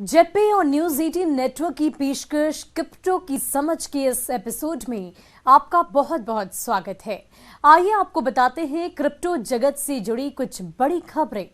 JP और news 18 network की पेशकश क्रिप्टो की समझ के इस एपिसोड में आपका बहुत बहुत स्वागत है। आइए आपको बताते हैं क्रिप्टो जगत से जुड़ी कुछ बड़ी खबरें।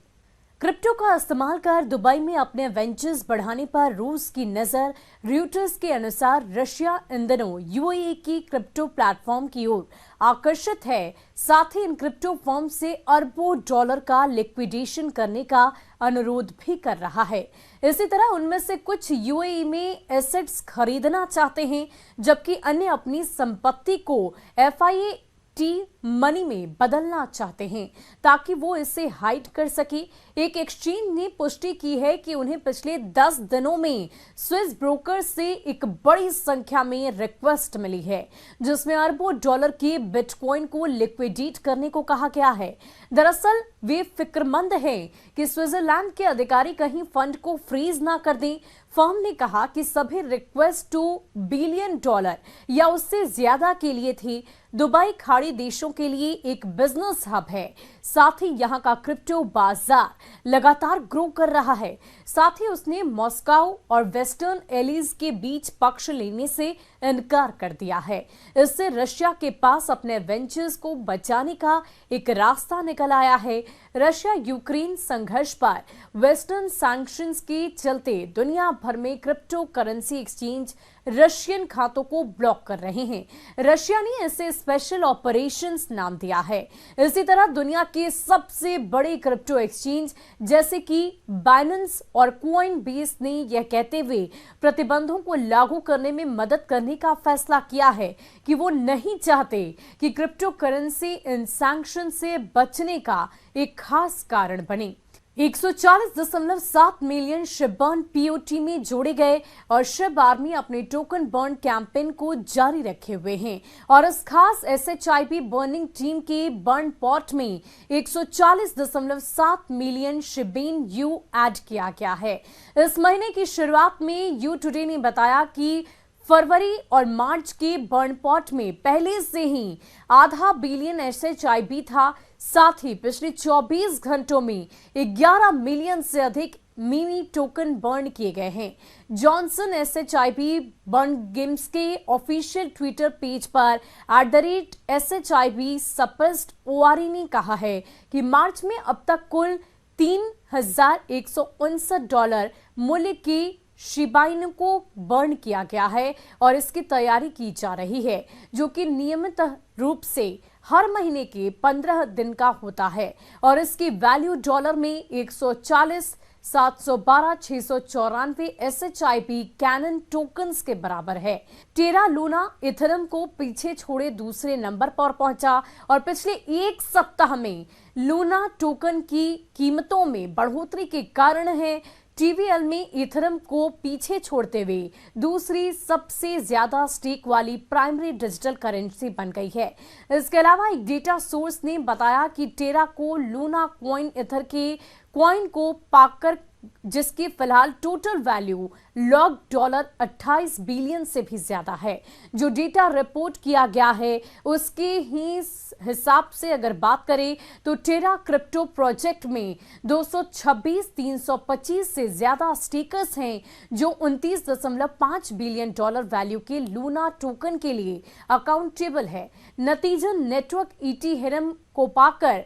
क्रिप्टो का इस्तेमाल कर दुबई में अपने वेंचर्स बढ़ाने पर रूस की नजर। रॉयटर्स के अनुसार रशिया इन दिनों यूएई की क्रिप्टो प्लेटफॉर्म की ओर आकर्षित है। साथ ही इन क्रिप्टो फर्म से अरबों डॉलर का लिक्विडेशन करने का अनुरोध भी कर रहा है। इसी तरह उनमें से कुछ यूएई में एसेट्स खरीदना चाहते हैं, जबकि अन्य अपनी संपत्ति को FIAT मनी में बदलना चाहते हैं ताकि वो इसे हाइड कर सके। एक एक्सचेंज ने पुष्टि की है कि उन्हें पिछले 10 दिनों में स्विस ब्रोकर से एक बड़ी संख्या में रिक्वेस्ट मिली है, जिसमें अरबों डॉलर के बिटकॉइन को लिक्विडेट करने को कहा गया है। दरअसल वे फिक्रमंद हैं कि स्विट्जरलैंड के अधिकारी कहीं फंड को फ्रीज ना कर दें। फर्म ने कहा कि सभी रिक्वेस्ट $2 बिलियन या उससे ज्यादा के लिए थी। दुबई खाड़ी देशों के लिए एक बिजनेस हब है। साथ ही यहां का क्रिप्टो बाजार लगातार ग्रो कर रहा है। साथ ही उसने मॉस्को और वेस्टर्न एलीज के बीच पक्ष लेने से इनकार कर दिया है। इससे रशिया के पास अपने वेंचर्स को बचाने का एक रास्ता निकल आया है। रशिया यूक्रेन संघर्ष पर वेस्टर्न सैंक्शंस के चलते दुनिया भर में क्रिप्टो करेंसी एक्सचेंज रशियन खातों को ब्लॉक कर रहे हैं। रशिया ने इसे स्पेशल ऑपरेशंस नाम दिया है। इसी तरह दुनिया के सबसे बड़े क्रिप्टो एक्सचेंज जैसे कि बाइनेंस और कॉइनबेस ने यह कहते हुए प्रतिबंधों को लागू करने में मदद करने का फैसला किया है कि वो नहीं चाहते कि क्रिप्टो करेंसी इन सैंक्शन से बचने का एक खास कारण बने। 140.7 मिलियन शिप बर्न POT में जोड़े गए और शिप आर्मी अपने टोकन बर्न कैंपेन को जारी रखे हुए हैं और इस खास SHIP बर्निंग टीम के बर्न पॉट में 140.7 मिलियन शिबेन यू ऐड किया गया है। इस महीने की शुरुआत में यू टुडे ने बताया कि फरवरी और मार्च के बर्न पॉट में पहले से ही आधा बिलियन SHIP था। साथ ही पिछले 24 घंटों में 11 मिलियन से अधिक मिनी टोकन बर्न किए गए हैं। जॉनसन SHIP बर्न गेम्स के ऑफिशियल ट्विटर पेज पर @SHIP सपेस्ट ORE ने कहा है कि मार्च में अब तक कुल $3,159 मूल्य की शिबाइन को बर्न किया गया है और इसकी तैयारी की जा रही है, जो कि नियमित रूप से हर महीने के 15 दिन का होता है और इसकी वैल्यू डॉलर में 140,712,694 SHIP कैनन टोकन्स के बराबर है। टेरा लूना इथेरियम को पीछे छोड़े दूसरे नंबर पर पहुंचा और पिछले एक सप्ताह में लूना टोकन की कीमतों में बढ़ोतरी के कारण है TVL में इथेरियम को पीछे छोड़ते हुए दूसरी सबसे ज्यादा स्टेक वाली प्राइमरी डिजिटल करेंसी बन गई है। इसके अलावा एक डेटा सोर्स ने बताया कि टेरा को लूना कॉइन इथर के कॉइन को पाकर जिसकी फिलहाल टोटल वैल्यू लॉग $28 बिलियन से भी ज्यादा है। जो डेटा रिपोर्ट किया गया है उसके ही हिसाब से अगर बात करें तो टेरा क्रिप्टो प्रोजेक्ट में 226,325 से ज्यादा स्टेकर्स हैं, जो $29.5 बिलियन वैल्यू के लूना टोकन के लिए अकाउंटेबल है। नतीजन नेटवर्क इथेरियम को पाकर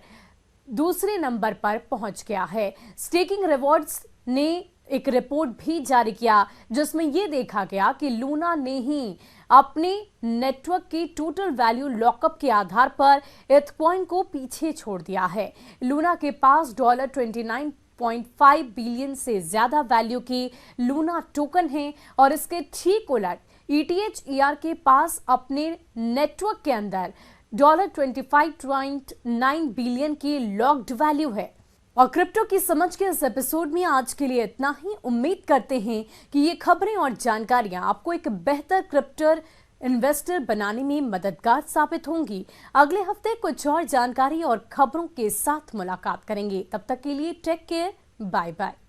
दूसरे नंबर पर पहुंच गया है। स्टेकिंग रिवॉर्ड्स ने एक रिपोर्ट भी जारी किया, जिसमें यह देखा गया कि लूना ने ही अपने नेटवर्क की टोटल वैल्यू लॉकअप के आधार पर इथकॉइन को पीछे छोड़ दिया है। लूना के पास $29.5 बिलियन से ज्यादा वैल्यू के लूना टोकन हैं और इसके ठीक उलट ETHER के पास अपने नेटवर्क के अंदर $25.9 बिलियन की लॉक्ड वैल्यू है। और क्रिप्टो की समझ के इस एपिसोड में आज के लिए इतना ही। उम्मीद करते हैं कि ये खबरें और जानकारियां आपको एक बेहतर क्रिप्टो इन्वेस्टर बनाने में मददगार साबित होंगी। अगले हफ्ते कुछ और जानकारी और खबरों के साथ मुलाकात करेंगे। तब तक के लिए टेक केयर, बाय बाय।